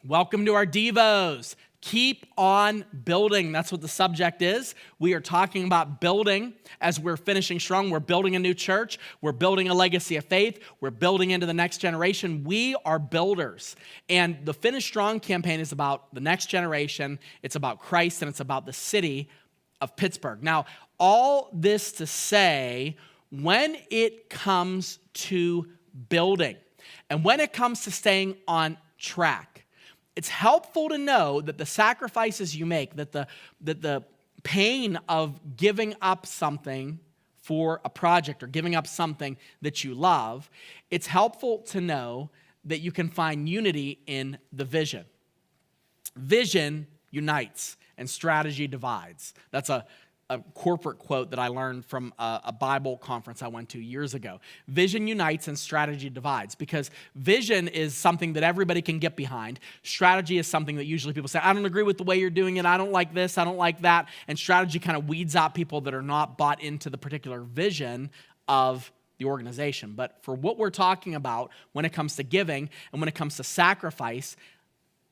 Welcome to our Devos. Keep on building. That's what the subject is. We are talking about building as we're finishing strong. We're building a new church. We're building a legacy of faith. We're building into the next generation. We are builders. And the Finish Strong campaign is about the next generation. It's about Christ, and it's about the city of Pittsburgh. Now, all this to say, when it comes to building and when it comes to staying on track, it's helpful to know that the sacrifices you make, that the pain of giving up something for a project or giving up something that you love, it's helpful to know that you can find unity in the vision. Vision unites and strategy divides. That's a corporate quote that I learned from a Bible conference I went to years ago. Vision unites and strategy divides, because vision is something that everybody can get behind. Strategy is something that usually people say, I don't agree with the way you're doing it. I don't like this. I don't like that. And strategy kind of weeds out people that are not bought into the particular vision of the organization. But for what we're talking about when it comes to giving and when it comes to sacrifice,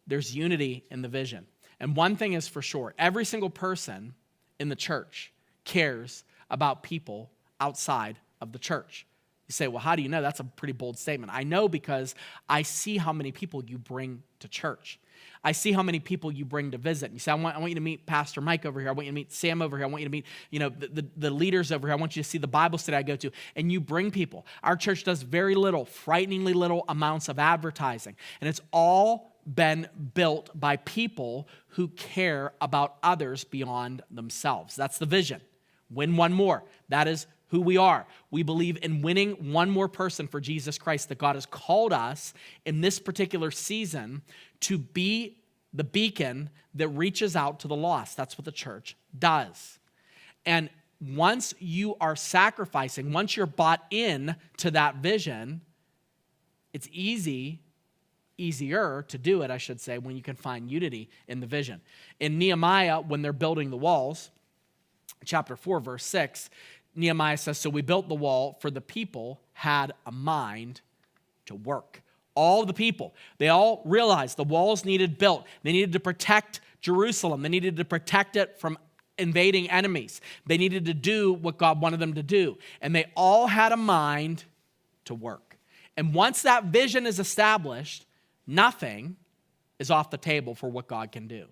there's unity in the vision. And one thing is for sure, every single person in the church cares about people outside of the church. You say, well, how do you know? That's a pretty bold statement. I know because I see how many people you bring to church. I see how many people you bring to visit. And you say, I want you to meet Pastor Mike over here. I want you to meet Sam over here. I want you to meet, the leaders over here. I want you to see the Bible study I go to. And you bring people. Our church does very little, frighteningly little amounts of advertising. And it's all been built by people who care about others beyond themselves. That's the vision. Win one more. That is who we are. We believe in winning one more person for Jesus Christ, that God has called us in this particular season to be the beacon that reaches out to the lost. That's what the church does. And once you are sacrificing, once you're bought in to that vision, it's easier to do it, I should say, when you can find unity in the vision. In Nehemiah, when they're building the walls, chapter 4, verse 6, Nehemiah says, so we built the wall, for the people had a mind to work. All the people, they all realized the walls needed built. They needed to protect Jerusalem. They needed to protect it from invading enemies. They needed to do what God wanted them to do. And they all had a mind to work. And once that vision is established, nothing is off the table for what God can do.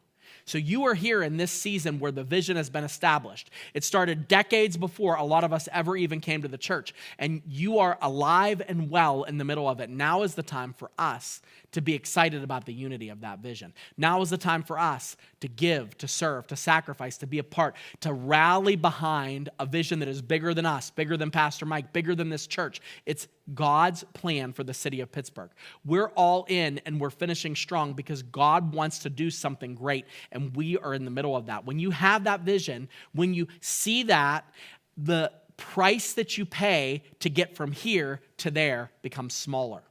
So you are here in this season where the vision has been established. It started decades before a lot of us ever even came to the church. And you are alive and well in the middle of it. Now is the time for us to be excited about the unity of that vision. Now is the time for us to give, to serve, to sacrifice, to be a part, to rally behind a vision that is bigger than us, bigger than Pastor Mike, bigger than this church. It's God's plan for the city of Pittsburgh. We're all in and we're finishing strong because God wants to do something great, and we are in the middle of that. When you have that vision, when you see that, the price that you pay to get from here to there becomes smaller.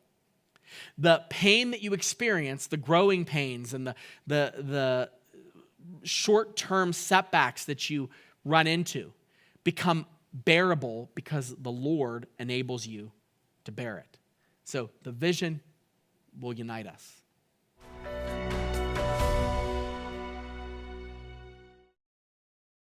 The pain that you experience, the growing pains and the short-term setbacks that you run into become bearable because the Lord enables you to bear it. So the vision will unite us.